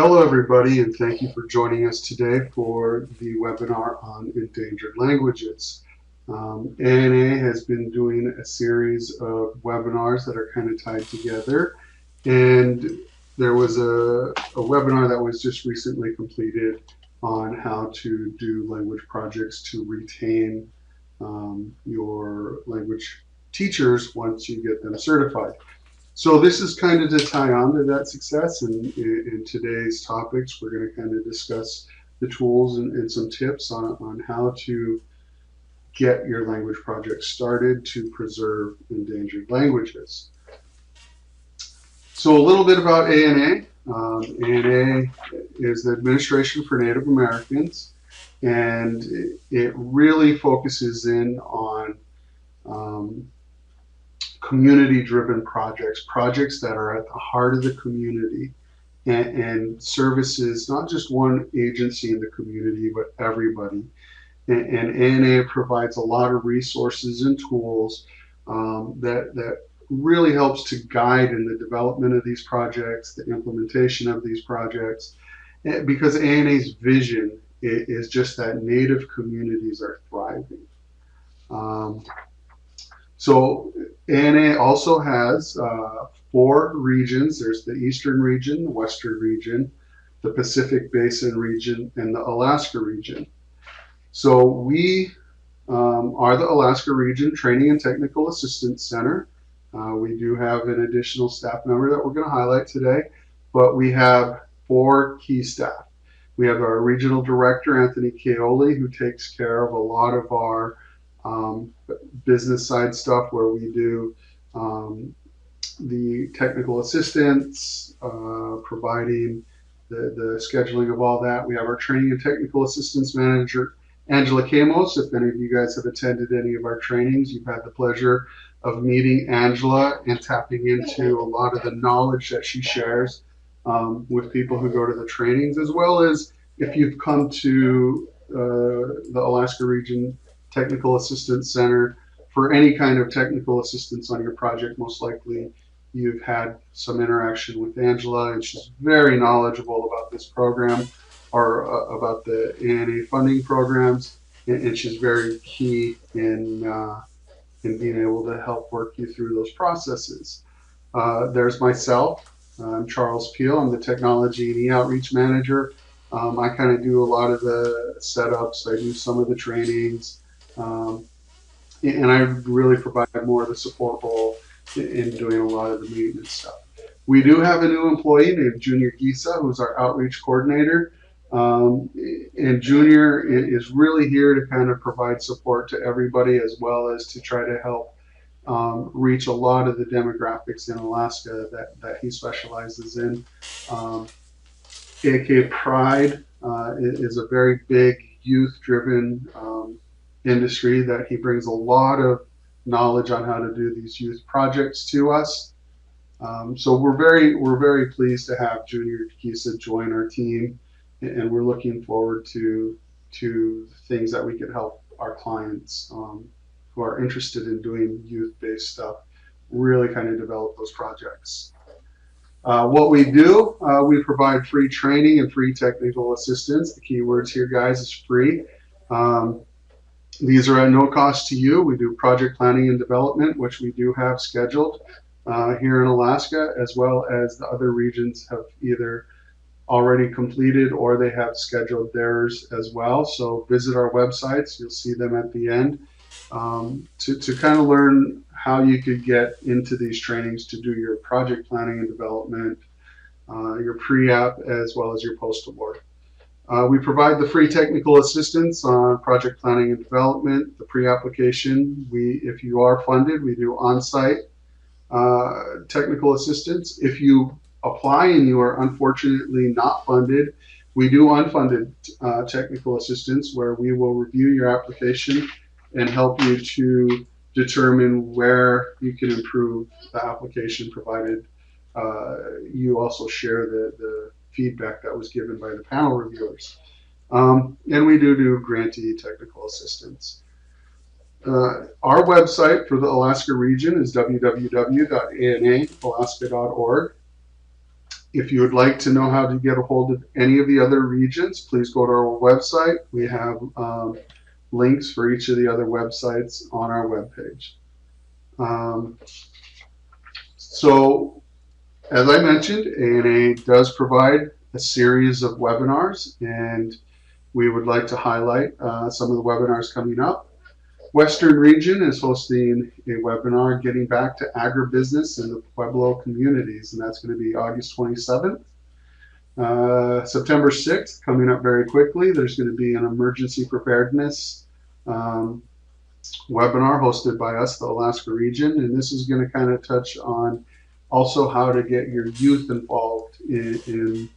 Hello, everybody, and thank you for joining us today for the webinar on endangered languages. ANA has been doing a series of webinars that are kind of tied together, and there was a webinar that was just recently completed on how to do language projects to retain your language teachers once you get them certified. So this is kind of to tie on to that success, and in today's topics, we're going to kind of discuss the tools and some tips on how to get your language project started to preserve endangered languages. So a little bit about ANA. ANA is the Administration for Native Americans, and it really focuses in on community-driven projects that are at the heart of the community and services not just one agency in the community, but everybody. And ANA provides a lot of resources and tools that really helps to guide in the development of these projects, the implementation of these projects, because ANA's vision is just that Native communities are thriving. So ANA also has 4 regions. There's the Eastern region, the Western region, the Pacific Basin region, and the Alaska region. So we are the Alaska Region Training and Technical Assistance Center. We do have an additional staff member that we're going to highlight today, but we have 4 key staff. We have our regional director, Anthony Caoli, who takes care of a lot of our business side stuff where we do the technical assistance, providing the scheduling of all that. We have our training and technical assistance manager, Angela Camos. If any of you guys have attended any of our trainings, you've had the pleasure of meeting Angela and tapping into a lot of the knowledge that she shares with people who go to the trainings, as well as if you've come to the Alaska Region Technical Assistance Center for any kind of technical assistance on your project. Most likely you've had some interaction with Angela, and she's very knowledgeable about this program or about the ANA funding programs, and she's very key in being able to help work you through those processes. There's myself. I'm Charles Peel. I'm the Technology and E-Outreach Manager. I kind of do a lot of the setups. I do some of the trainings. And I really provide more of the support role in doing a lot of the maintenance stuff. We do have a new employee named Junior Gisa, who's our outreach coordinator. And Junior is really here to kind of provide support to everybody, as well as to try to help reach a lot of the demographics in Alaska that he specializes in. AK Pride is a very big youth-driven industry that he brings a lot of knowledge on how to do these youth projects to us. So we're very pleased to have Junior Gisa join our team, and we're looking forward to things that we can help our clients who are interested in doing youth-based stuff really kind of develop those projects. What we do, we provide free training and free technical assistance. The key words here, guys, is free. These are at no cost to you. We do project planning and development, which we do have scheduled here in Alaska, as well as the other regions have either already completed or they have scheduled theirs as well. So visit our websites. You'll see them at the end to kind of learn how you could get into these trainings to do your project planning and development, your pre-app, as well as your post-award. We provide the free technical assistance on project planning and development, the pre-application. If you are funded, we do on-site technical assistance. If you apply and you are unfortunately not funded, we do unfunded technical assistance, where we will review your application and help you to determine where you can improve the application, provided you also share the feedback that was given by the panel reviewers. And we do grantee technical assistance. Our website for the Alaska region is www.analaska.org. If you would like to know how to get a hold of any of the other regions, please go to our website. We have links for each of the other websites on our webpage. So, as I mentioned, ANA does provide a series of webinars, and we would like to highlight some of the webinars coming up. Western Region is hosting a webinar getting back to agribusiness in the Pueblo communities, and that's going to be August 27th. September 6th, coming up very quickly, there's going to be an emergency preparedness webinar hosted by us, the Alaska Region, and this is going to kind of touch on also how to get your youth involved in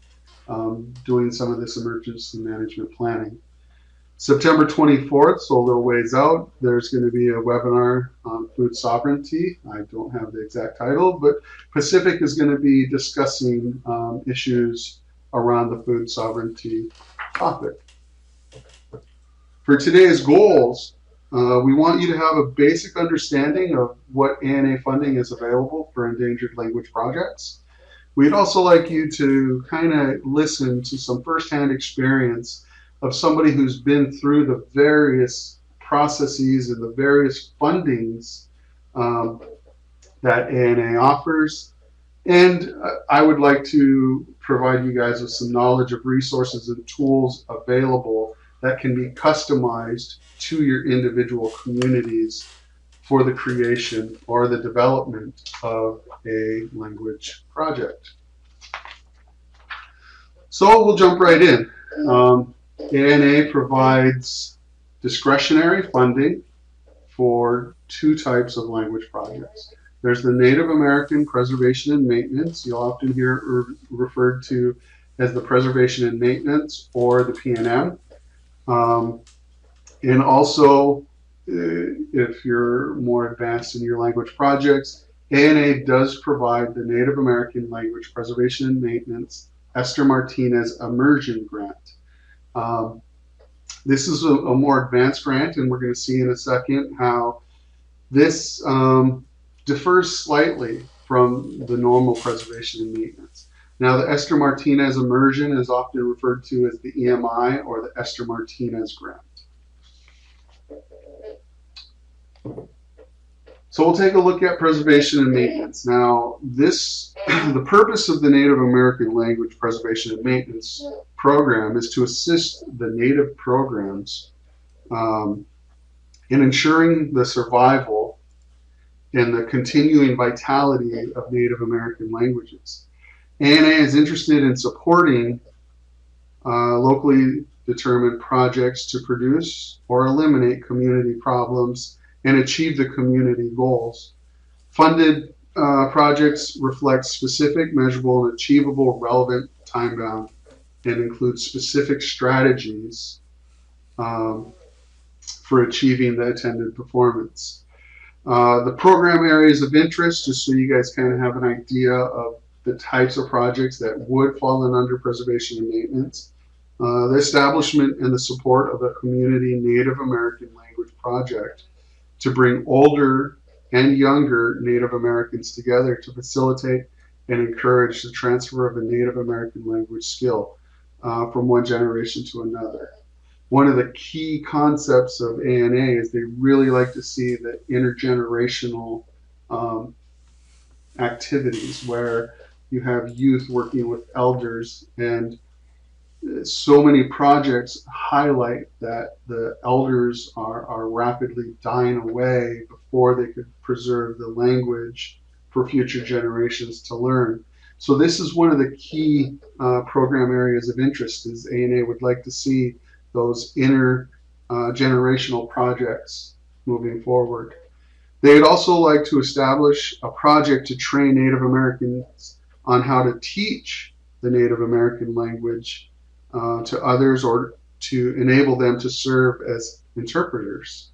doing some of this emergency management planning. September 24th, so a little ways out, there's going to be a webinar on food sovereignty. I don't have the exact title, but Pacific is going to be discussing issues around the food sovereignty topic. For today's goals, we want you to have a basic understanding of what ANA funding is available for endangered language projects. We'd also like you to kind of listen to some firsthand experience of somebody who's been through the various processes and the various fundings that ANA offers. And I would like to provide you guys with some knowledge of resources and tools available that can be customized to your individual communities for the creation or the development of a language project. So we'll jump right in. ANA provides discretionary funding for two types of language projects. There's the Native American Preservation and Maintenance. You'll often hear referred to as the Preservation and Maintenance or the PNM. And also, if you're more advanced in your language projects, ANA does provide the Native American Language Preservation and Maintenance Esther Martinez Immersion Grant. This is a more advanced grant, and we're going to see in a second how this differs slightly from the normal preservation and maintenance. Now, the Esther Martinez Immersion is often referred to as the EMI or the Esther Martinez Grant. So we'll take a look at preservation and maintenance. Now, the purpose of the Native American Language Preservation and Maintenance program is to assist the Native programs in ensuring the survival and the continuing vitality of Native American languages. ANA is interested in supporting locally determined projects to produce or eliminate community problems and achieve the community goals. Funded projects reflect specific, measurable, and achievable, relevant, time-bound, and include specific strategies for achieving the intended performance. The program areas of interest, just so you guys kind of have an idea of the types of projects that would fall in under preservation and maintenance. The establishment and the support of a community Native American language project to bring older and younger Native Americans together to facilitate and encourage the transfer of a Native American language skill from one generation to another. One of the key concepts of ANA is they really like to see the intergenerational activities where you have youth working with elders, and so many projects highlight that the elders are rapidly dying away before they could preserve the language for future generations to learn. So this is one of the key program areas of interest, is ANA would like to see those intergenerational projects moving forward. They'd also like to establish a project to train Native Americans on how to teach the Native American language to others, or to enable them to serve as interpreters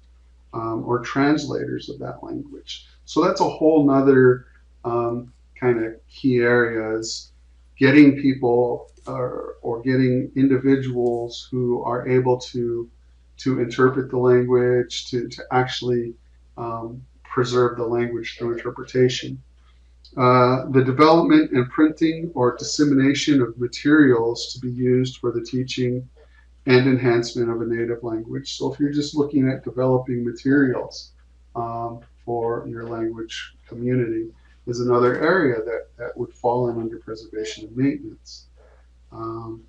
or translators of that language. So that's a whole nother kind of key area, is getting people or getting individuals who are able to interpret the language, to actually preserve the language through interpretation. The development and printing or dissemination of materials to be used for the teaching and enhancement of a native language. So if you're just looking at developing materials for your language community, is another area that would fall in under preservation and maintenance. Um,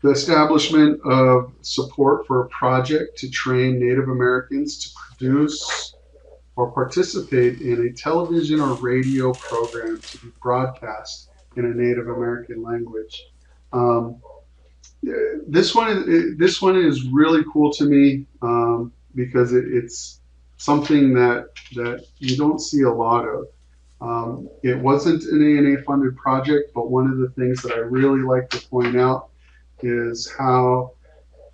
the establishment of support for a project to train Native Americans to produce or participate in a television or radio program to be broadcast in a Native American language. Um, this one is really cool to me because it's something that you don't see a lot of. It wasn't an ANA funded project, but one of the things that I really like to point out is how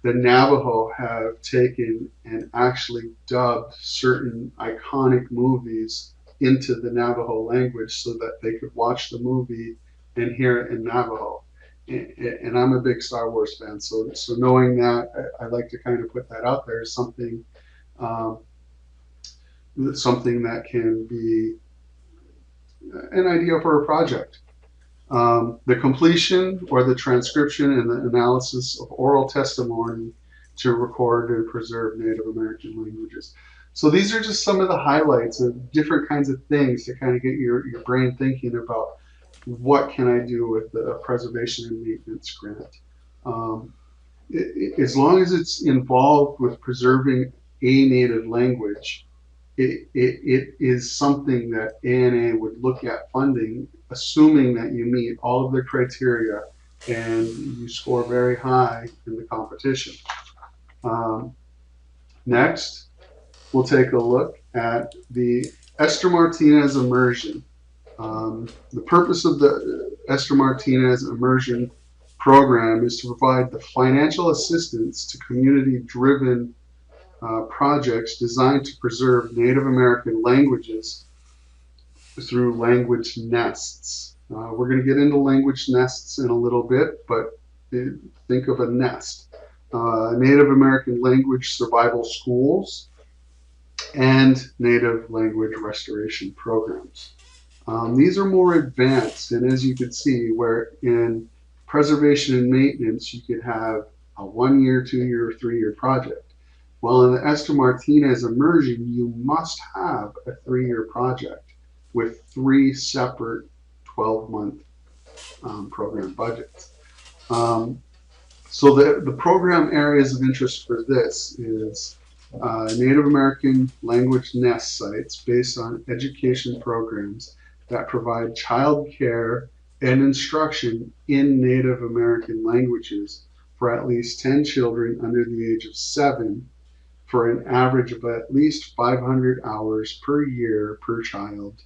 the Navajo have taken and actually dubbed certain iconic movies into the Navajo language so that they could watch the movie and hear it in Navajo. And I'm a big Star Wars fan, so knowing that, I like to kind of put that out there as um, something that can be an idea for a project. The completion or the transcription and the analysis of oral testimony to record and preserve Native American languages. So these are just some of the highlights of different kinds of things to kind of get your brain thinking about what can I do with the preservation and maintenance grant. As long as it's involved with preserving a native language, it is something that ANA would look at funding, assuming that you meet all of the criteria and you score very high in the competition. Next, we'll take a look at the Esther Martinez Immersion. The purpose of the Esther Martinez Immersion program is to provide the financial assistance to community-driven projects designed to preserve Native American languages through language nests. We're going to get into language nests in a little bit, but think of a nest. Native American language survival schools and Native language restoration programs. These are more advanced, and as you can see, where in preservation and maintenance you could have a 1-year, 2-year, or 3-year project. Well, in the Esther Martinez Immersion, you must have a 3-year project with 3 separate 12-month program budgets. So the program areas of interest for this is Native American language nest sites based on education programs that provide child care and instruction in Native American languages for at least 10 children under the age of 7 for an average of at least 500 hours per year per child.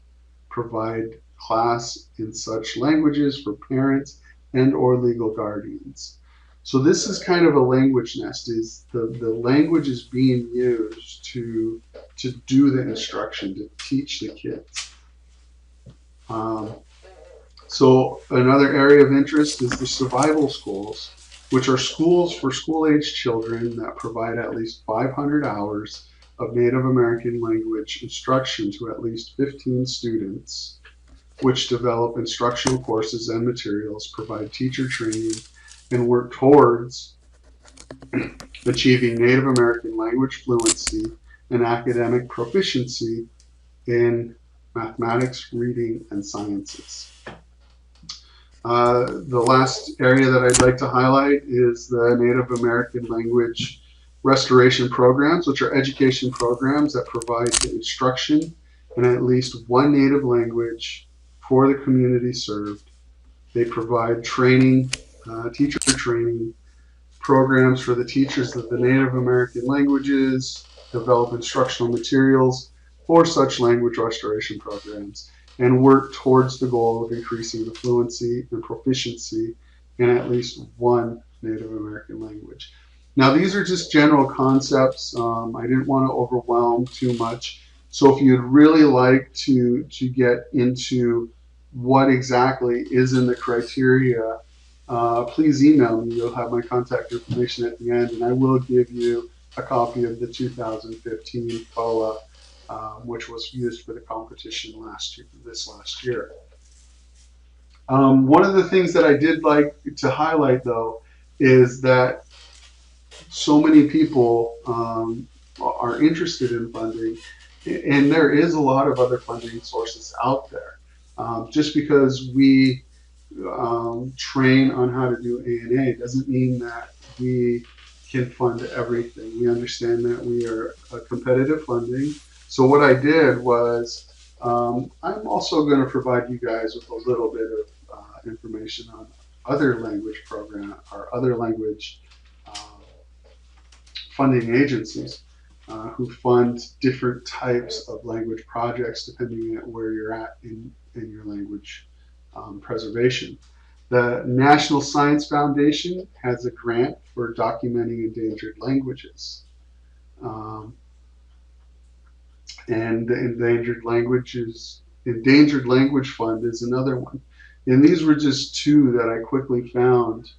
Provide class in such languages for parents and or legal guardians. So this is kind of a language nest, is the language is being used to do the instruction, to teach the kids. So another area of interest is the survival schools, which are schools for school-age children that provide at least 500 hours of Native American language instruction to at least 15 students, which develop instructional courses and materials, provide teacher training, and work towards achieving Native American language fluency and academic proficiency in mathematics, reading, and sciences. The last area that I'd like to highlight is the Native American language restoration programs, which are education programs that provide the instruction in at least one native language for the community served. They provide training, teacher training, programs for the teachers of the Native American languages, develop instructional materials for such language restoration programs, and work towards the goal of increasing the fluency and proficiency in at least one Native American language. Now, these are just general concepts. I didn't want to overwhelm too much. So if you'd really like to get into what exactly is in the criteria, please email me. You'll have my contact information at the end, and I will give you a copy of the 2015 FOA which was used for the competition this last year. One of the things that I did like to highlight, though, is that so many people are interested in funding, and there is a lot of other funding sources out there. Just because we train on how to do ANA doesn't mean that we can fund everything. We understand that we are a competitive funding. So what I did was I'm also going to provide you guys with a little bit of information on other language program or other language funding agencies who fund different types of language projects depending on where you're at in your language preservation. The National Science Foundation has a grant for documenting endangered languages. And the Endangered Language Fund is another one. And these were just two that I quickly found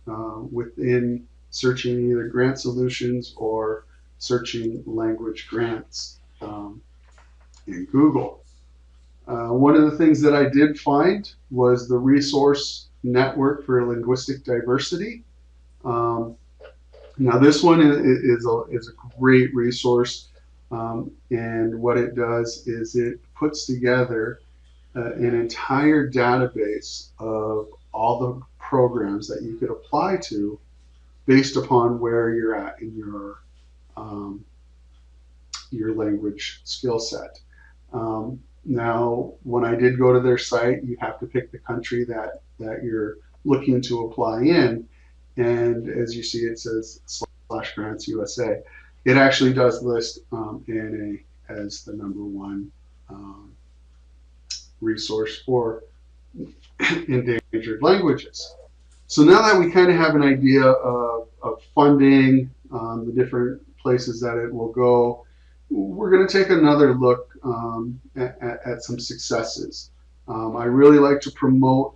within searching either grant solutions or searching language grants in Google. One of the things that I did find was the Resource Network for Linguistic Diversity. Now this one is a great resource, and what it does is it puts together an entire database of all the programs that you could apply to based upon where you're at in your language skill set. Now, when I did go to their site, you have to pick the country that you're looking to apply in, and as you see, it says /grants USA. It actually does list ANA as the #1 resource for endangered languages. So now that we kind of have an idea of funding, the different places that it will go, we're going to take another look at some successes. I really like to promote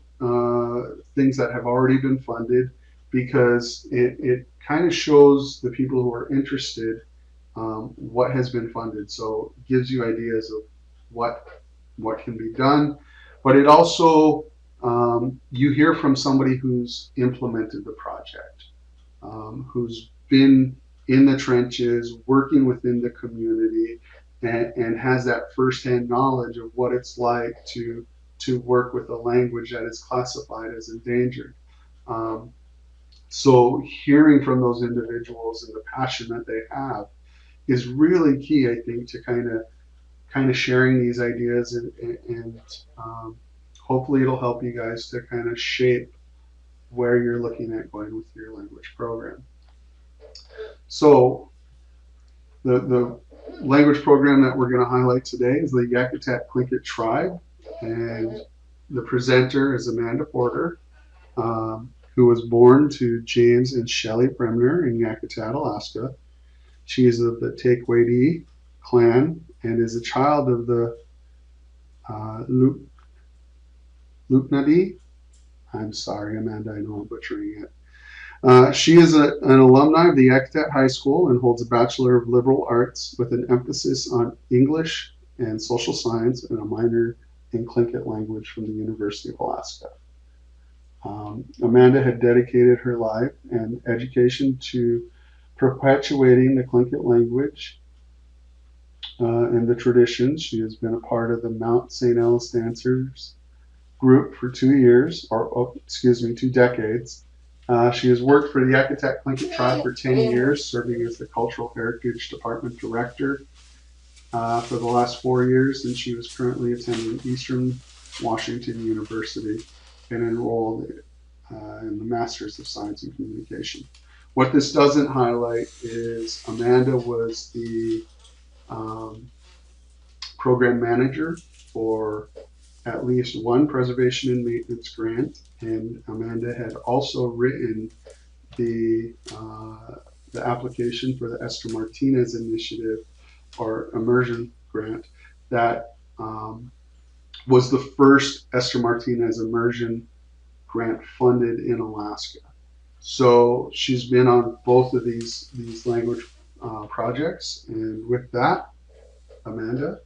things that have already been funded because it kind of shows the people who are interested what has been funded. So it gives you ideas of what can be done, but it also you hear from somebody who's implemented the project, who's been in the trenches, working within the community, and has that firsthand knowledge of what it's like to work with a language that is classified as endangered. So hearing from those individuals and the passion that they have is really key, I think, to kind of sharing these ideas, and hopefully it'll help you guys to kind of shape where you're looking at going with your language program. So the language program that we're going to highlight today is the Yakutat Tlingit tribe, and the presenter is Amanda Porter, who was born to James and Shelley Bremner in Yakutat, Alaska. She is of the Tequati clan and is a child of the Luknadi. I'm sorry, Amanda, I know I'm butchering it. She is an alumni of the Yakutat High School and holds a Bachelor of Liberal Arts with an emphasis on English and social science and a minor in Tlingit language from the University of Alaska. Amanda had dedicated her life and education to perpetuating the Tlingit language and the traditions. She has been a part of the Mount St. Ellis Dancers group for 2 years, or 2 decades. She has worked for the Yakutat Tlingit tribe for 10 years, serving as the Cultural Heritage Department Director for the last 4 years, and she was currently attending Eastern Washington University and enrolled in the Masters of Science in Communication. What this doesn't highlight is Amanda was the program manager for at least one preservation and maintenance grant, and Amanda had also written the application for the Esther Martinez initiative or Immersion grant that was the first Esther Martinez Immersion grant funded in Alaska. So she's been on both of these language projects, and with that, Amanda,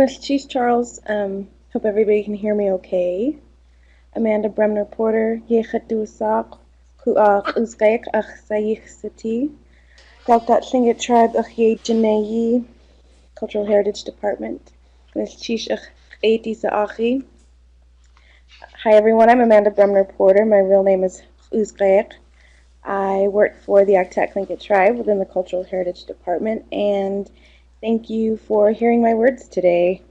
Cheese Charles. Hope everybody can hear me okay. Amanda Bremner Porter. Yechatusak. Uzgaik ach Sayich City. Galtat Singit Tribe ach Ye Janeyi. Cultural Heritage Department. Cheese ach Eti Saachi. Hi everyone, I'm Amanda Bremner Porter. My real name is Uzgaik. I work for the Aktak Tlingit Tribe within the Cultural Heritage Department, and thank you for hearing my words today.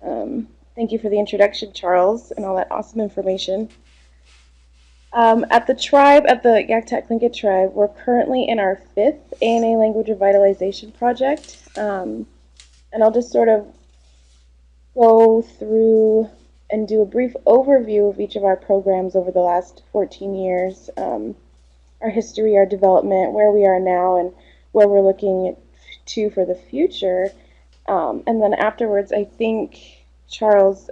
Thank you for the introduction, Charles, and all that awesome information. At the Yaktak Tlingit Tribe, we're currently in our 5th ANA Language Revitalization Project, and I'll just sort of go through and do a brief overview of each of our programs over the last 14 years, our history, our development, where we are now, and where we're looking to for the future. And then afterwards, I think Charles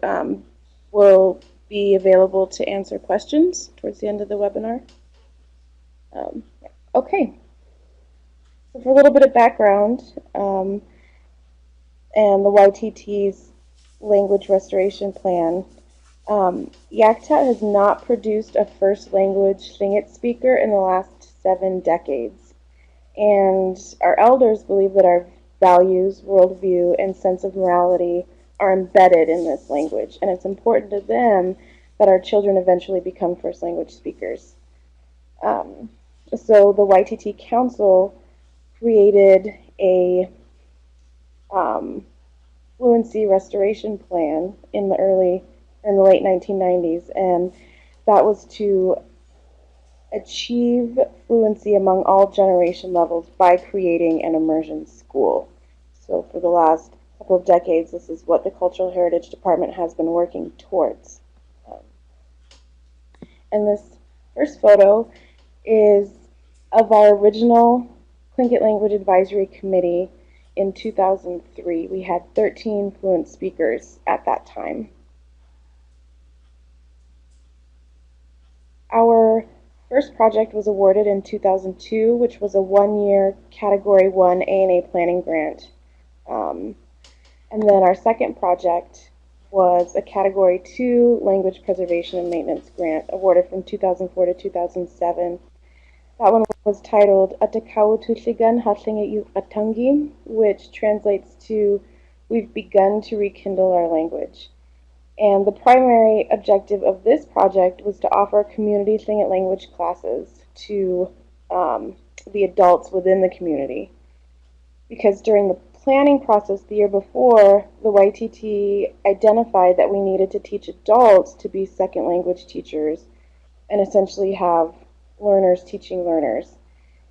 will be available to answer questions towards the end of the webinar. Okay, so for a little bit of background, and the YTT's language restoration plan, Yaktat has not produced a first language Tlingit speaker in the last 7 decades. And our elders believe that our values, worldview, and sense of morality are embedded in this language, and it's important to them that our children eventually become first language speakers. So the YTT Council created a fluency restoration plan in the late 1990s, and that was to achieve fluency among all generation levels by creating an immersion school. So for the last couple of decades, this is what the Cultural Heritage Department has been working towards. And this first photo is of our original Tlingit Language Advisory Committee in 2003. We had 13 fluent speakers at that time. Our first project was awarded in 2002, which was a 1-year Category 1 ANA planning grant. And then our second project was a Category 2 Language Preservation and Maintenance grant awarded from 2004 to 2007. That one was titled Atakau Tushigan Hatlinga Atangi, which translates to We've Begun to Rekindle Our Language. And the primary objective of this project was to offer community Tlingit language classes to the adults within the community. Because during the planning process the year before, the YTT identified that we needed to teach adults to be second language teachers and essentially have learners teaching learners.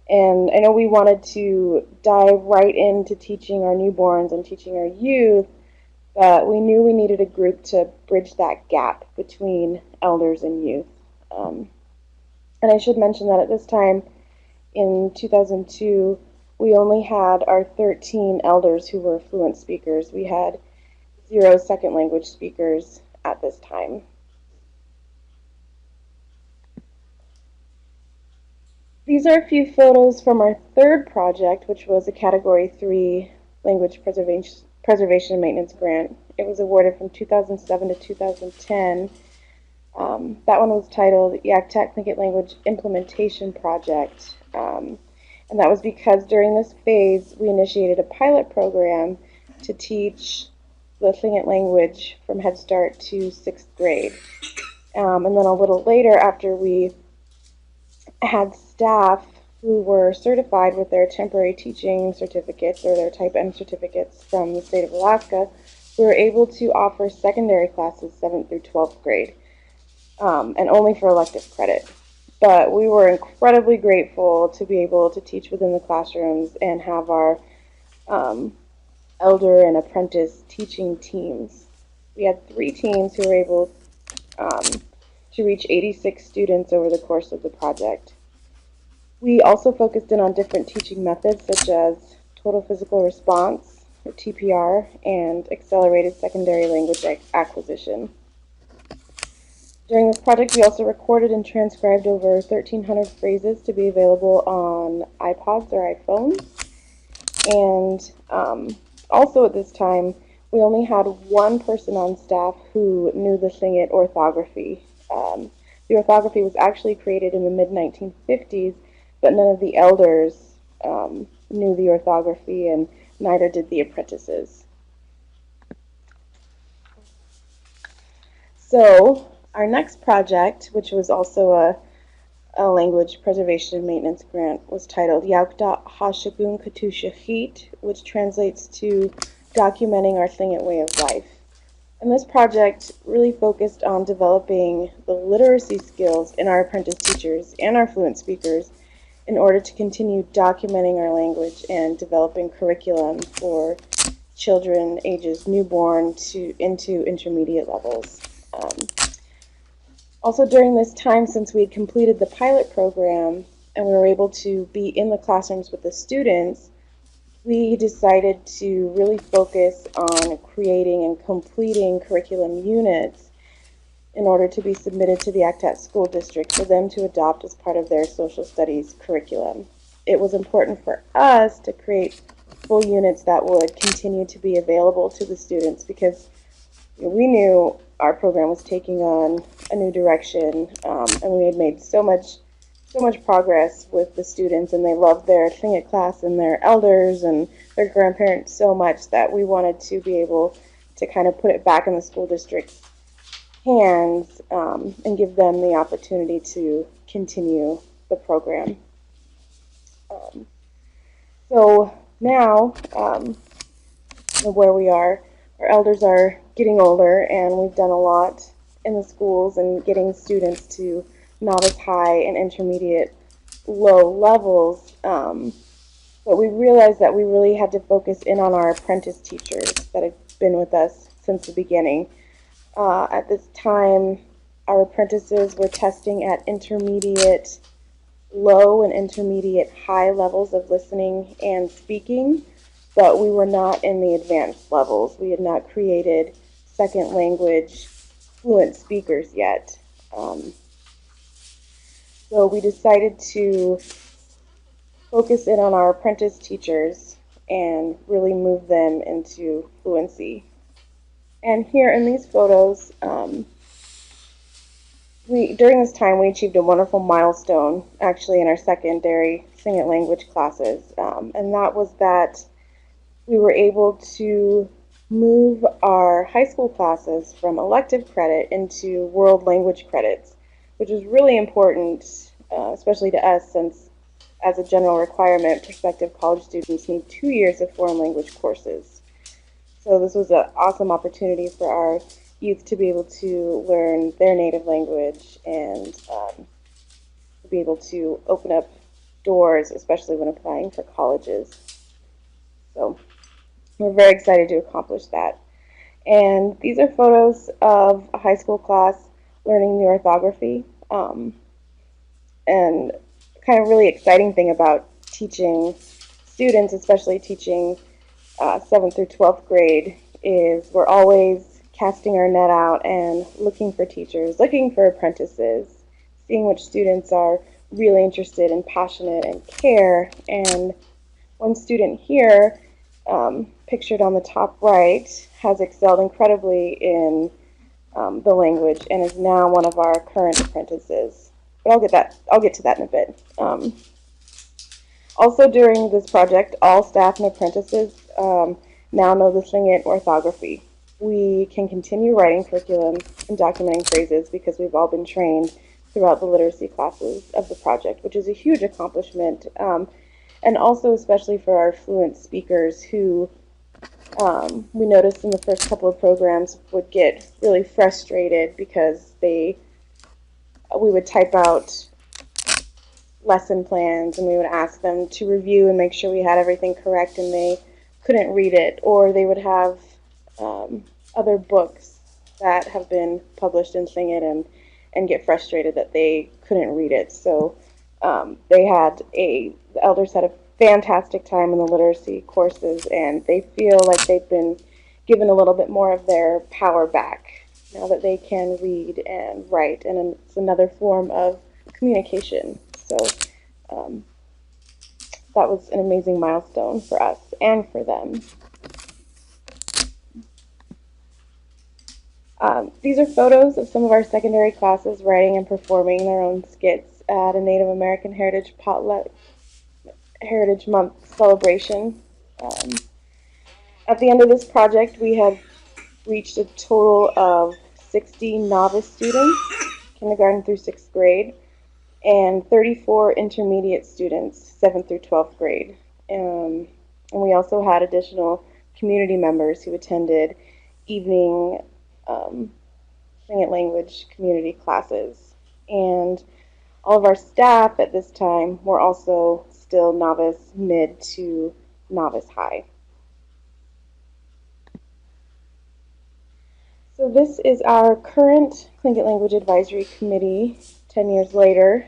And I know we wanted to dive right into teaching our newborns and teaching our youth, but we knew we needed a group to bridge that gap between elders and youth. And I should mention that at this time, in 2002, we only had our 13 elders who were fluent speakers. We had 0 second language speakers at this time. These are a few photos from our third project, which was a Category 3 Language Preservation and Maintenance grant. It was awarded from 2007 to 2010. That one was titled Yaktak Tlingit Language Implementation Project. And that was because during this phase, we initiated a pilot program to teach the Tlingit language from Head Start to 6th grade. And then a little later, after we had staff who were certified with their temporary teaching certificates or their Type M certificates from the state of Alaska, we were able to offer secondary classes 7th through 12th grade, and only for elective credit. But we were incredibly grateful to be able to teach within the classrooms and have our elder and apprentice teaching teams. We had 3 teams who were able to reach 86 students over the course of the project. We also focused in on different teaching methods such as total physical response, or TPR, and accelerated secondary language acquisition. During this project, we also recorded and transcribed over 1,300 phrases to be available on iPods or iPhones. And also at this time, we only had one person on staff who knew the Tlingit orthography. The orthography was actually created in the mid-1950s, but none of the elders knew the orthography, and neither did the apprentices. So our next project, which was also a language preservation and maintenance grant, was titled Yaukda Hashagun Katushahit, which translates to documenting our Tlingit way of life. And this project really focused on developing the literacy skills in our apprentice teachers and our fluent speakers in order to continue documenting our language and developing curriculum for children ages newborn to into intermediate levels. Also during this time, since we had completed the pilot program and we were able to be in the classrooms with the students, we decided to really focus on creating and completing curriculum units in order to be submitted to the ACTAT school district for them to adopt as part of their social studies curriculum. It was important for us to create full units that would continue to be available to the students because we knew our program was taking on a new direction, and we had made so much progress with the students, and they loved their Tlingit class and their elders and their grandparents so much that we wanted to be able to kind of put it back in the school district's hands and give them the opportunity to continue the program. So now, where we are, our elders are getting older, and we've done a lot in the schools and getting students to novice high and intermediate low levels. But we realized that we really had to focus in on our apprentice teachers that had been with us since the beginning. At this time, our apprentices were testing at intermediate low and intermediate high levels of listening and speaking, but we were not in the advanced levels. We had not created second language fluent speakers yet. So we decided to focus in on our apprentice teachers and really move them into fluency. And here in these photos, during this time we achieved a wonderful milestone actually in our secondary Tlingit language classes, and that was that we were able to move our high school classes from elective credit into world language credits, which is really important, especially to us since as a general requirement, prospective college students need 2 years of foreign language courses. So this was an awesome opportunity for our youth to be able to learn their native language and to be able to open up doors, especially when applying for colleges. So we're very excited to accomplish that. And these are photos of a high school class learning the orthography. And kind of really exciting thing about teaching students, especially teaching 7th through 12th grade, is we're always casting our net out and looking for teachers, looking for apprentices, seeing which students are really interested and passionate and care. And one student here, pictured on the top right, has excelled incredibly in the language and is now one of our current apprentices. But I'll get to that in a bit. Also during this project, all staff and apprentices now know the Tlingit orthography. We can continue writing curriculum and documenting phrases because we've all been trained throughout the literacy classes of the project, which is a huge accomplishment. And also especially for our fluent speakers who we noticed in the first couple of programs would get really frustrated because we would type out lesson plans and we would ask them to review and make sure we had everything correct, and they couldn't read it, or they would have other books that have been published in Tlingit and get frustrated that they couldn't read it. So the elders had a fantastic time in the literacy courses, and they feel like they've been given a little bit more of their power back now that they can read and write, and it's another form of communication. So that was an amazing milestone for us and for them. These are photos of some of our secondary classes writing and performing their own skits at a Native American Heritage Month celebration. Um, at the end of this project, we have reached a total of 60 novice students, kindergarten through 6th grade, and 34 intermediate students, 7th through 12th grade. And we also had additional community members who attended evening Sing language community classes. And all of our staff at this time were also still novice mid to novice high. So this is our current Klingon Language Advisory Committee 10 years later.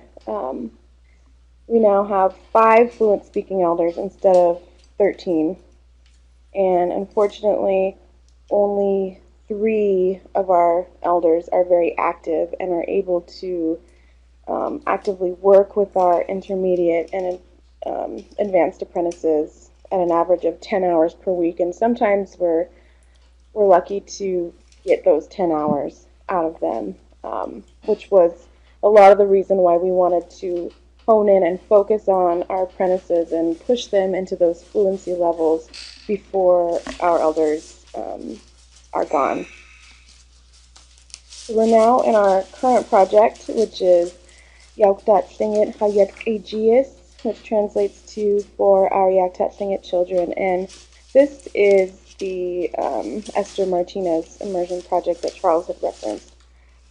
We now have 5 fluent speaking elders instead of 13. And unfortunately, only 3 of our elders are very active and are able to actively work with our intermediate and advanced apprentices at an average of 10 hours per week. And sometimes we're lucky to get those 10 hours out of them, which was a lot of the reason why we wanted to hone in and focus on our apprentices and push them into those fluency levels before our elders are gone. So we're now in our current project, which is Yauktat Singit Hayat Aegeus, which translates to For Our Yauktat Singit Children. And this is the Esther Martinez Immersion project that Charles had referenced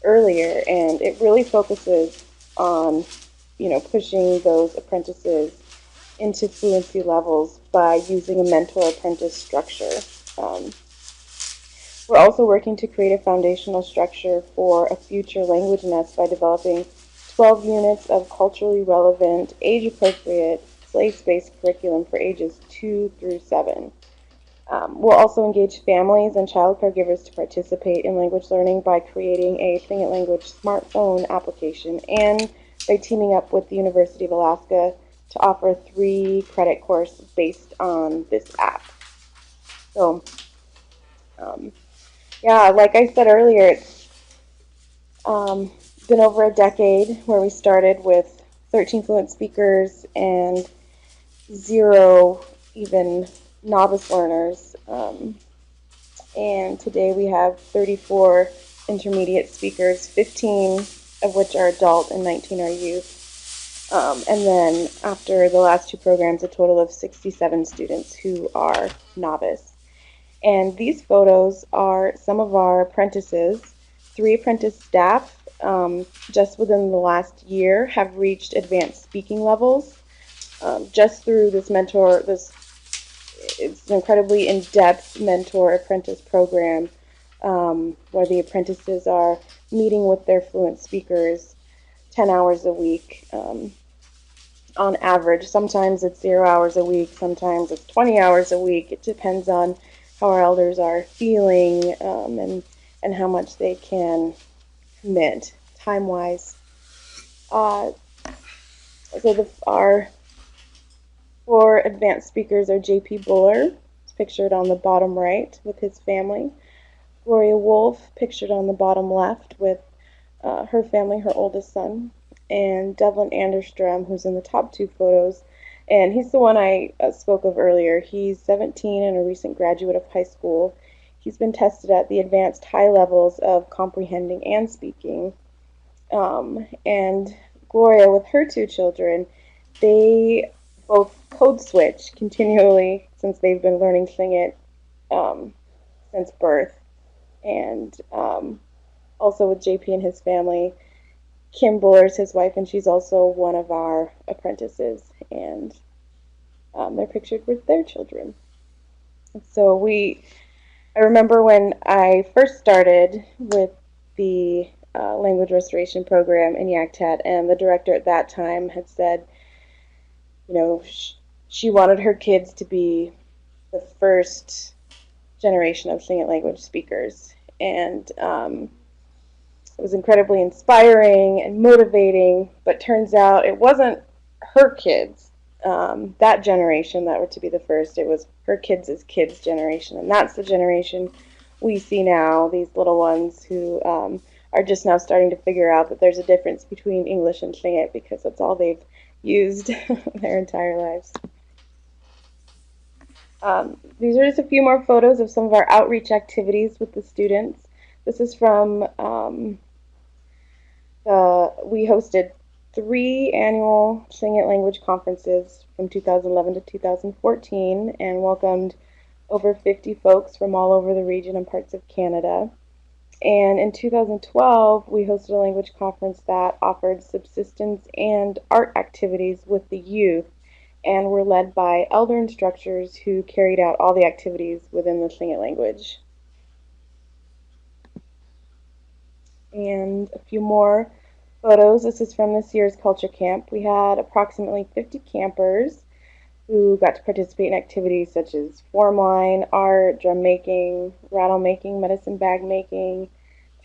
earlier, and it really focuses on, pushing those apprentices into fluency levels by using a mentor-apprentice structure. We're also working to create a foundational structure for a future language nest by developing 12 units of culturally relevant, age-appropriate, place-based curriculum for ages 2 through 7. We'll also engage families and child caregivers to participate in language learning by creating a Sing It Language smartphone application and by teaming up with the University of Alaska to offer a 3-credit course based on this app. So, yeah, like I said earlier, it's been over a decade where we started with 13 fluent speakers and 0 even novice learners. And today we have 34 intermediate speakers, 15 of which are adult and 19 are youth. And then after the last 2 programs, a total of 67 students who are novice. And these photos are some of our apprentices. 3 apprentice staff just within the last year have reached advanced speaking levels just through this it's an incredibly in-depth mentor-apprentice program where the apprentices are meeting with their fluent speakers 10 hours a week on average. Sometimes it's 0 hours a week, sometimes it's 20 hours a week. It depends on how our elders are feeling and how much they can commit time-wise. So our 4 advanced speakers are J.P. Buller, pictured on the bottom right with his family. Gloria Wolf, pictured on the bottom left with her family, her oldest son. And Devlin Anderstrom, who's in the top 2 photos. And he's the one I spoke of earlier. He's 17 and a recent graduate of high school. He's been tested at the advanced high levels of comprehending and speaking. And Gloria, with her 2 children, they both code switch continually since they've been learning Sing It since birth. And also with JP and his family, Kim Buller's his wife, and she's also one of our apprentices. And they're pictured with their children. So I remember when I first started with the language restoration program in Yakutat, and the director at that time had said, she wanted her kids to be the first generation of Sing It language speakers. And it was incredibly inspiring and motivating, but turns out it wasn't her kids, that generation that were to be the first. It was her kids' kids' generation, and that's the generation we see now, these little ones who are just now starting to figure out that there's a difference between English and Tlingit because that's all they've used their entire lives. These are just a few more photos of some of our outreach activities with the students. This is from we hosted 3 annual Tlingit language conferences from 2011 to 2014 and welcomed over 50 folks from all over the region and parts of Canada. And in 2012, we hosted a language conference that offered subsistence and art activities with the youth and were led by elder instructors who carried out all the activities within the Tlingit language. And a few more photos. This is from this year's culture camp. We had approximately 50 campers who got to participate in activities such as form line, art, drum making, rattle making, medicine bag making,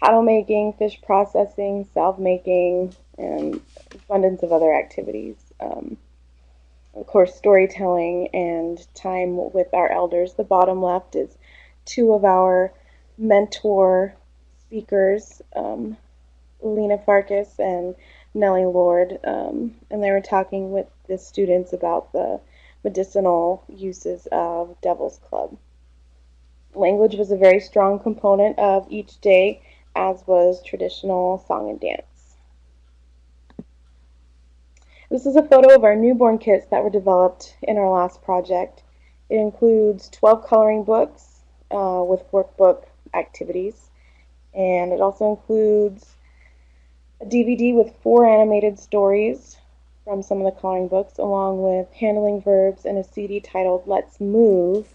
paddle making, fish processing, salve making, and abundance of other activities. Of course, storytelling and time with our elders. The bottom left is 2 of our mentor speakers, Lena Farkas and Nellie Lord, and they were talking with the students about the medicinal uses of Devil's Club. Language was a very strong component of each day, as was traditional song and dance. This is a photo of our newborn kits that were developed in our last project. It includes 12 coloring books with workbook activities, and it also includes a DVD with 4 animated stories from some of the coloring books, along with handling verbs and a CD titled Let's Move,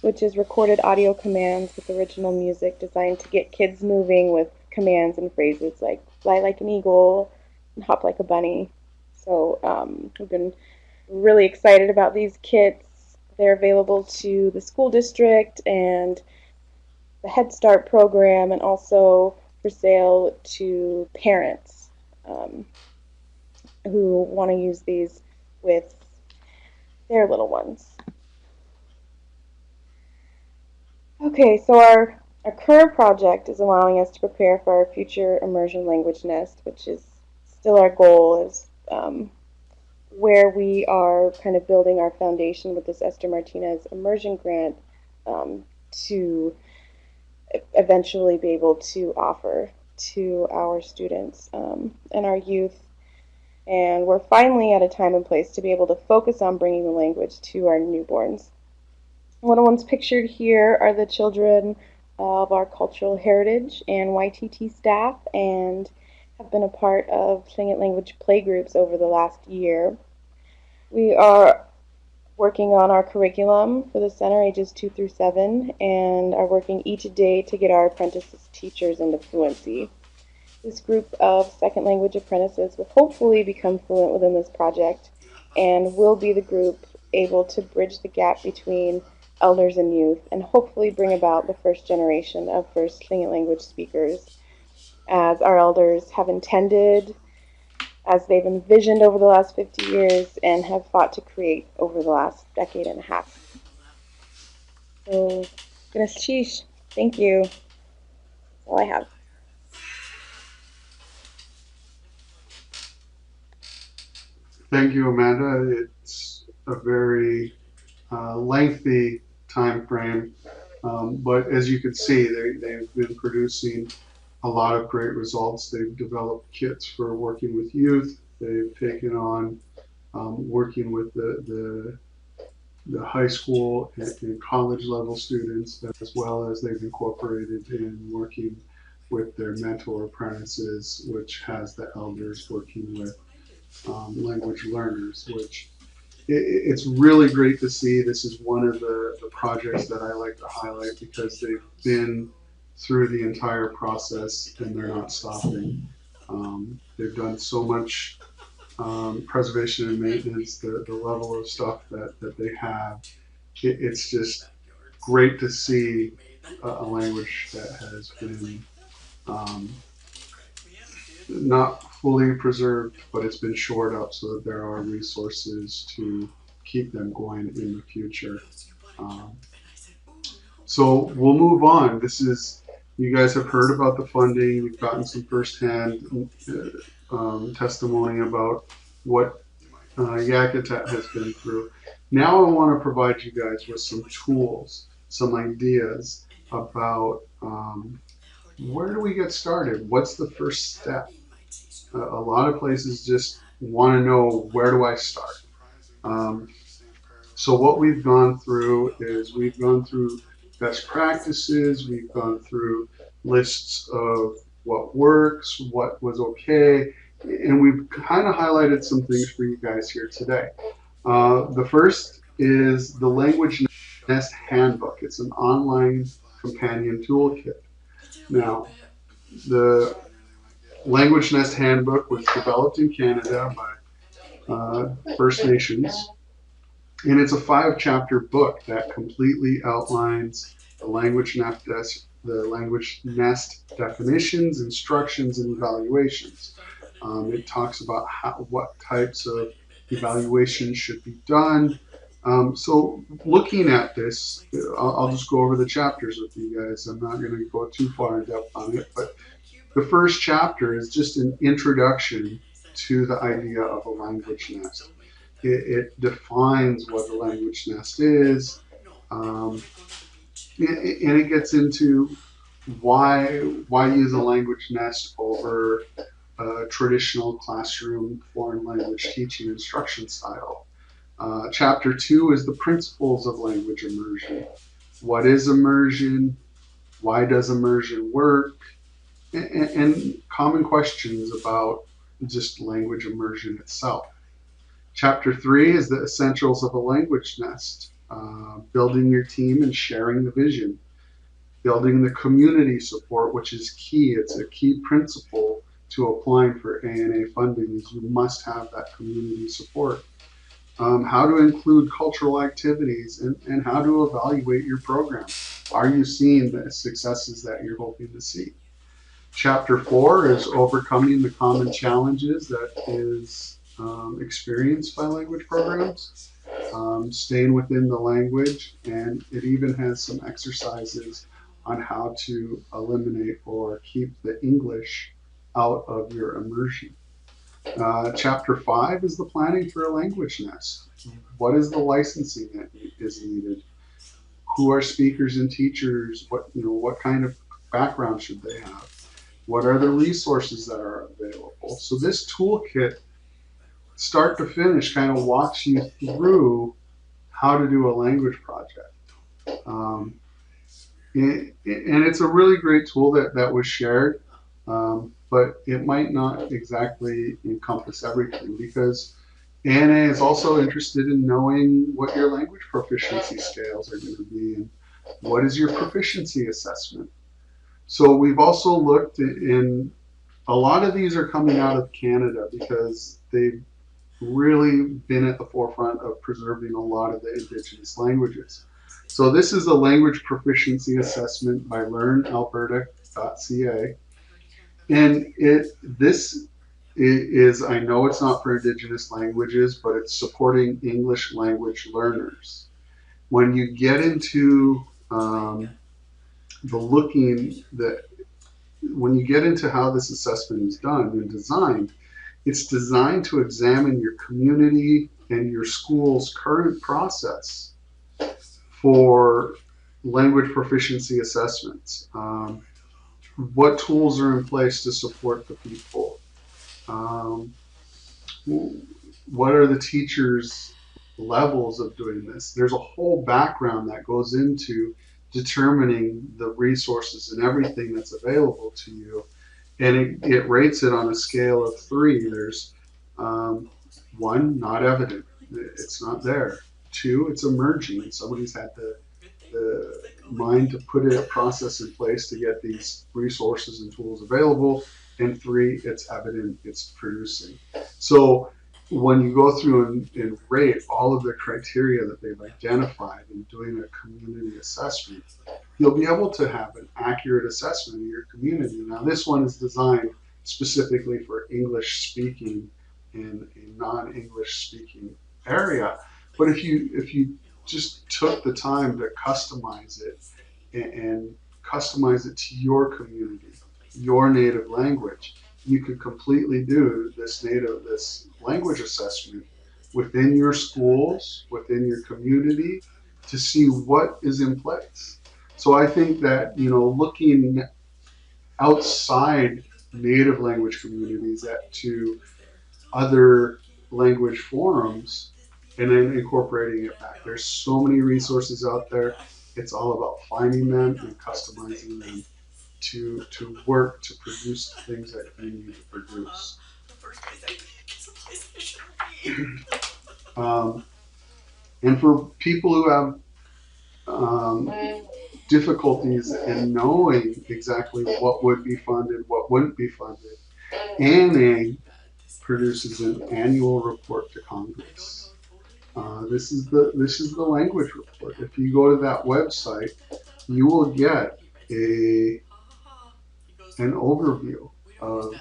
which is recorded audio commands with original music designed to get kids moving with commands and phrases like fly like an eagle and hop like a bunny. So we've been really excited about these kits. They're available to the school district and the Head Start program, and also for sale to parents who want to use these with their little ones. Okay, so our current project is allowing us to prepare for our future immersion language nest, which is still our goal, is where we are kind of building our foundation with this Esther Martinez immersion grant to eventually be able to offer to our students and our youth. And we're finally at a time and place to be able to focus on bringing the language to our newborns. Little ones pictured here are the children of our cultural heritage and YTT staff, and have been a part of Tlingit language playgroups over the last year. We are working on our curriculum for the center, ages 2 through 7, and are working each day to get our apprentices teachers into fluency. This group of second language apprentices will hopefully become fluent within this project and will be the group able to bridge the gap between elders and youth and hopefully bring about the first generation of first Tlingit language speakers, as our elders have intended, as they've envisioned over the last 50 years and have fought to create over the last decade and a half. So, goodness sheesh, thank you. That's all I have. Thank you, Amanda. It's a very lengthy time frame, but as you can see, they've been producing a lot of great results. They've developed kits for working with youth. They've taken on working with the high school and college level students, as well as they've incorporated in working with their mentor apprentices, which has the elders working with language learners, which it's really great to see. This is one of the projects that I like to highlight because they've been through the entire process and they're not stopping. They've done so much preservation and maintenance, the level of stuff that they have. It's just great to see a language that has been um, not fully preserved, but it's been shored up so that there are resources to keep them going in the future. Um, So we'll move on. You guys have heard about the funding. You've gotten some firsthand testimony about what Yakutat has been through. Now I want to provide you guys with some tools, some ideas about where do we get started? What's the first step? A lot of places just want to know, where do I start? Um, so what we've gone through is we've gone through best practices, we've gone through lists of what works, what was okay, and we've kind of highlighted some things for you guys here today. The first is the Language Nest Handbook. It's an online companion toolkit. Now, the Language Nest Handbook was developed in Canada by First Nations, and it's a 5 chapter book that completely outlines the language nest definitions, instructions, and evaluations. It talks about what types of evaluations should be done. So looking at this, I'll just go over the chapters with you guys. I'm not going to go too far in depth on it, but the first chapter is just an introduction to the idea of a language nest. It defines what a language nest is, um, and it gets into why use a language nest over a traditional classroom foreign language teaching instruction style. Chapter 2 is the principles of language immersion. What is immersion? Why does immersion work? And common questions about just language immersion itself. Chapter 3 is the essentials of a language nest, building your team and sharing the vision, building the community support, which is key. It's a key principle to applying for ANA funding is you must have that community support. How to include cultural activities and how to evaluate your program. Are you seeing the successes that you're hoping to see? Chapter 4 is overcoming the common challenges that is experienced by language programs, staying within the language, and it even has some exercises on how to eliminate or keep the English out of your immersion. Chapter 5 is the planning for a language nest. What is the licensing that is needed? Who are speakers and teachers? What kind of background should they have? What are the resources that are available? So this toolkit, start to finish, kind of walks you through how to do a language project. Um, and it's a really great tool that was shared, but it might not exactly encompass everything because ANA is also interested in knowing what your language proficiency scales are going to be and what is your proficiency assessment. So we've also looked in a lot of these are coming out of Canada because they've really been at the forefront of preserving a lot of the Indigenous languages. So this is a language proficiency assessment by learnalberta.ca. And this is, I know it's not for Indigenous languages, but it's supporting English language learners. When you get into the looking that when you get into how this assessment is done and designed, it's designed to examine your community and your school's current process for language proficiency assessments. What tools are in place to support the people? Um, what are the teachers' levels of doing this? There's a whole background that goes into determining the resources and everything that's available to you. And it rates it on a scale of 3. There's 1, not evident. It's not there. 2, it's emerging. Somebody's had the mind to put a process in place to get these resources and tools available. And 3, it's evident, it's producing. So when you go through and rate all of the criteria that they've identified in doing a community assessment, you'll be able to have an accurate assessment of your community. Now, this one is designed specifically for English speaking in a non-English speaking area. But if you just took the time to customize it and customize it to your community, your native language. You could completely do this language assessment within your schools, within your community, to see what is in place. So I think that, looking outside native language communities to other language forums and then incorporating it back. There's so many resources out there. It's all about finding them and customizing them to work to produce the things that you need to produce. Um, and for people who have um, difficulties in knowing exactly what would be funded, what wouldn't be funded, ANA produces an annual report to Congress. This is the language report. If you go to that website, you will get a an overview of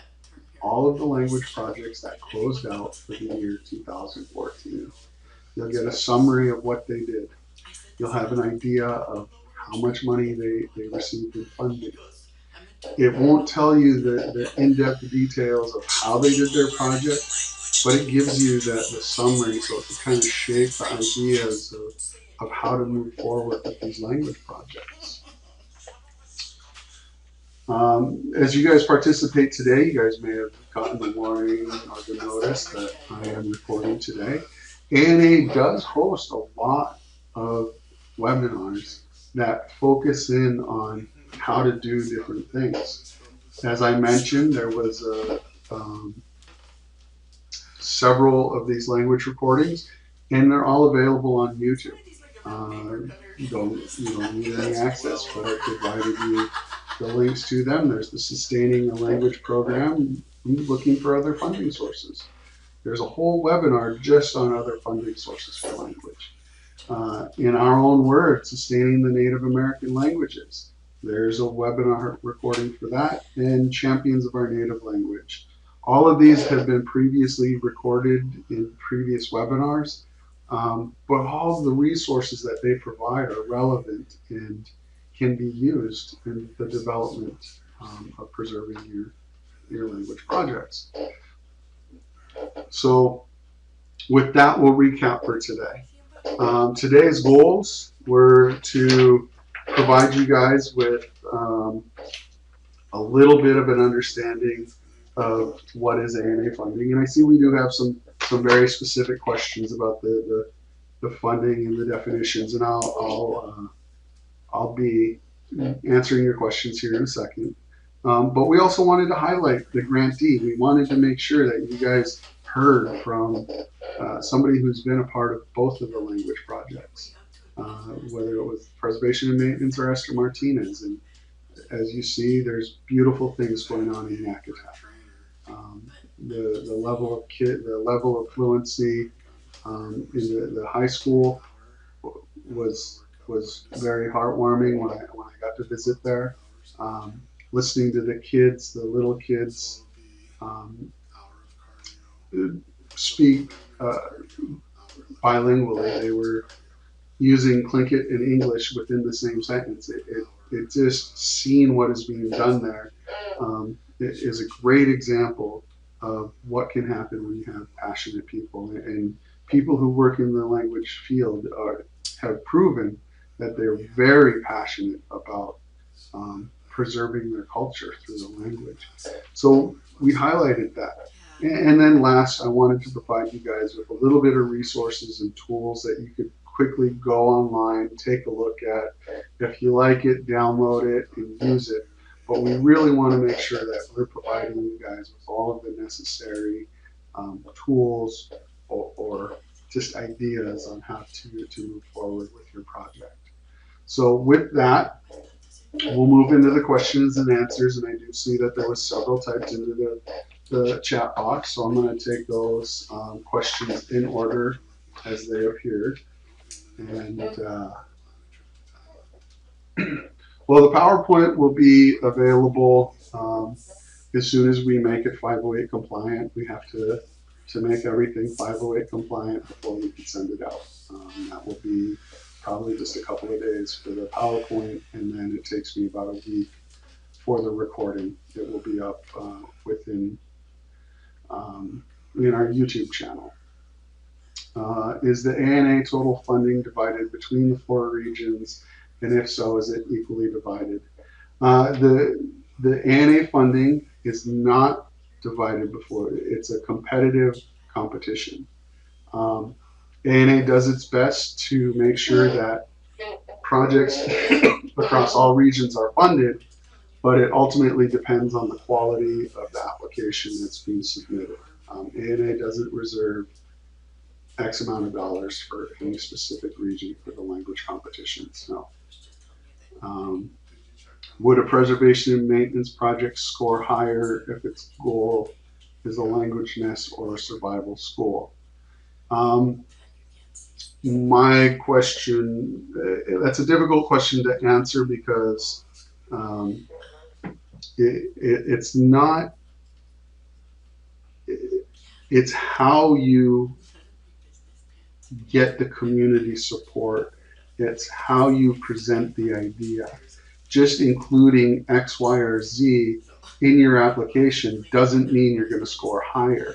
all of the language projects that closed out for the year 2014. You'll get a summary of what they did. You'll have an idea of how much money they received in funding. It won't tell you the in-depth details of how they did their project, but it gives you the summary so it can kind of shape the ideas of how to move forward with these language projects. As you guys participate today, you guys may have gotten the warning or the notice that I am recording today. ANA does host a lot of webinars that focus in on how to do different things. As I mentioned, there was several of these language recordings, and they're all available on YouTube. You don't need any access, but I provided you the links to them. There's the Sustaining a Language program, looking for other funding sources. There's a whole webinar just on other funding sources for language. In our own words, Sustaining the Native American Languages. There's a webinar recording for that, and Champions of Our Native Language. All of these have been previously recorded in previous webinars, but all of the resources that they provide are relevant and can be used in the development of preserving your language projects. So with that, we'll recap for today. Today's goals were to provide you guys with a little bit of an understanding of what is ANA funding. And I see we do have some very specific questions about the funding and the definitions, and I'll be answering your questions here in a second. But we also wanted to highlight the grantee. We wanted to make sure that you guys heard from somebody who's been a part of both of the language projects, whether it was Preservation and Maintenance or Esther Martinez. And as you see, there's beautiful things going on in Yakutat. The level of fluency in the high school was very heartwarming when I got to visit there. Listening to the little kids speak bilingually. They were using Tlingit and English within the same sentence. It just seeing what is being done there it is a great example of what can happen when you have passionate people, and people who work in the language field have proven that they're very passionate about preserving their culture through the language. So we highlighted that. And then last, I wanted to provide you guys with a little bit of resources and tools that you could quickly go online, take a look at. If you like it, download it and use it. But we really want to make sure that we're providing you guys with all of the necessary tools or just ideas on how to move forward with your project. So with that, we'll move into the questions and answers, and I do see that there was several typed into the chat box, so I'm going to take those questions in order as they appeared. And well, the PowerPoint will be available as soon as we make it 508 compliant. We have to make everything 508 compliant before we can send it out. That will be probably just a couple of days for the PowerPoint, and then it takes me about a week for the recording. It will be up within in our YouTube channel. Is the ANA total funding divided between the 4 regions, and if so, is it equally divided? The ANA funding is not divided before. It's a competitive competition. ANA does its best to make sure that projects across all regions are funded, but it ultimately depends on the quality of the application that's being submitted. ANA doesn't reserve X amount of dollars for any specific region for the language competitions, no. Would a preservation and maintenance project score higher if its goal is a language nest or a survival school? My question, that's a difficult question to answer because it's not, it's how you get the community support. It's how you present the idea. Just including X, Y, or Z in your application doesn't mean you're going to score higher.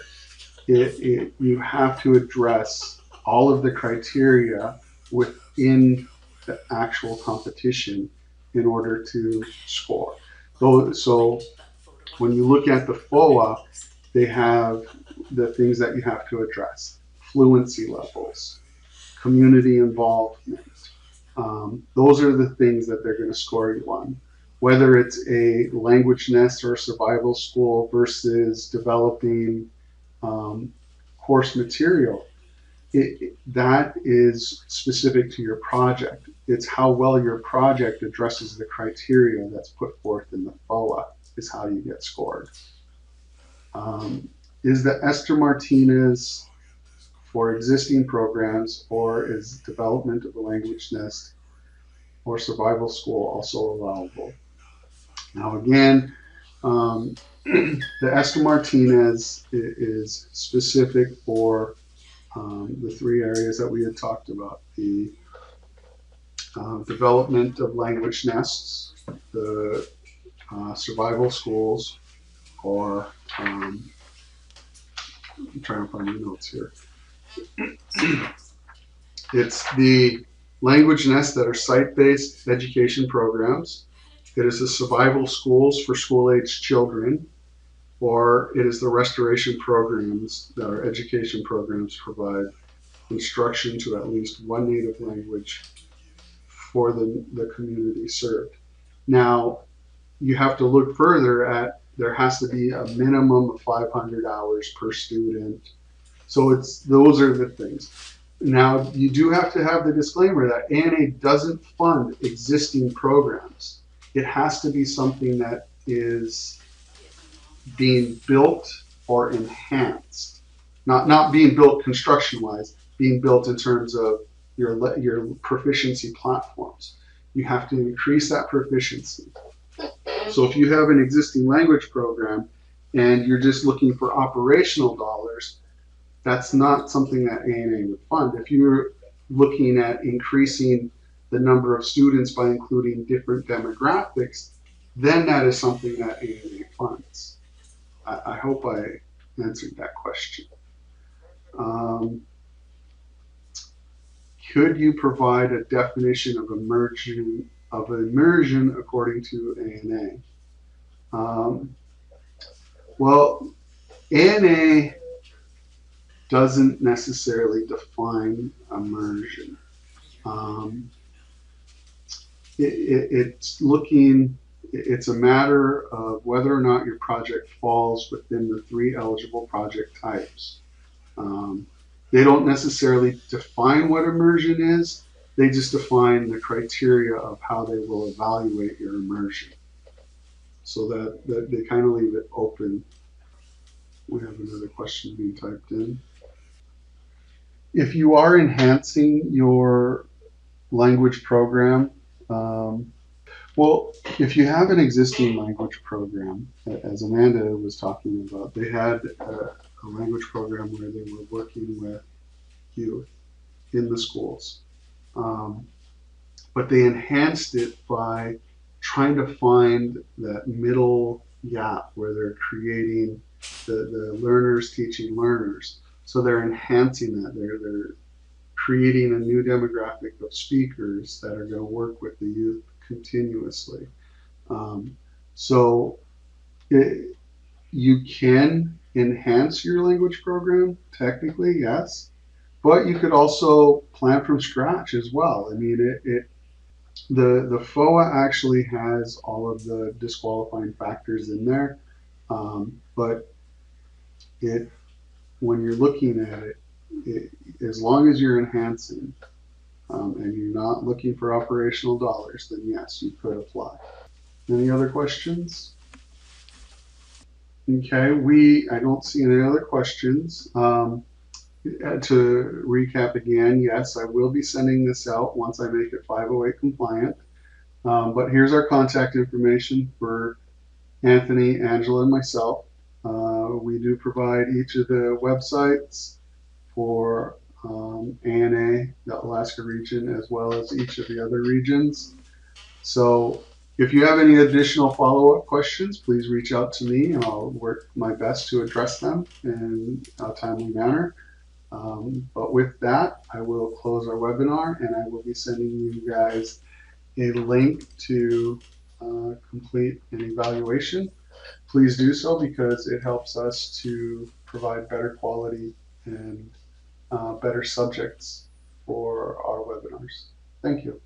You have to address all of the criteria within the actual competition in order to score. So when you look at the FOA, they have the things that you have to address: fluency levels, community involvement. Those are the things that they're going to score you on. Whether it's a language nest or survival school versus developing course material, that is specific to your project. It's how well your project addresses the criteria that's put forth in the FOA is how you get scored. Is the Esther Martinez for existing programs, or is development of a language nest or survival school also allowable? Now again, the Esther Martinez is specific for the 3 areas that we had talked about: the development of language nests, the survival schools, or I'm trying to find the notes here. It's the language nests that are site-based education programs. It is the survival schools for school-aged children, or it is the restoration programs that are education programs provide instruction to at least one native language for the community served. Now, you have to look further at, there has to be a minimum of 500 hours per student. So those are the things. Now, you do have to have the disclaimer that ANA doesn't fund existing programs. It has to be something that is being built or enhanced. Not being built construction-wise, being built in terms of your proficiency platforms. You have to increase that proficiency. So if you have an existing language program and you're just looking for operational dollars, that's not something that ANA would fund. If you're looking at increasing the number of students by including different demographics, then that is something that ANA funds. I hope I answered that question. Could you provide a definition of immersion according to ANA? Well, ANA doesn't necessarily define immersion. It's a matter of whether or not your project falls within the 3 eligible project types. They don't necessarily define what immersion is, they just define the criteria of how they will evaluate your immersion. So that they kind of leave it open. We have another question being typed in. If you are enhancing your language program, well, if you have an existing language program, as Amanda was talking about, they had a language program where they were working with youth in the schools. but they enhanced it by trying to find that middle gap where they're creating the learners teaching learners. So they're enhancing that. They're creating a new demographic of speakers that are going to work with the youth continuously. Um, so it, you can enhance your language program, technically, yes, but you could also plan from scratch as well. I mean, the FOA actually has all of the disqualifying factors in there, but it when you're looking at it, as long as you're enhancing and you're not looking for operational dollars, then yes, you could apply. Any other questions? Okay, I don't see any other questions. To recap again, yes, I will be sending this out once I make it 508 compliant. But here's our contact information for Anthony, Angela, and myself. We do provide each of the websites for ANA, the Alaska region, as well as each of the other regions. So if you have any additional follow-up questions, please reach out to me and I'll work my best to address them in a timely manner. But with that, I will close our webinar and I will be sending you guys a link to complete an evaluation. Please do so because it helps us to provide better quality and better subjects for our webinars. Thank you.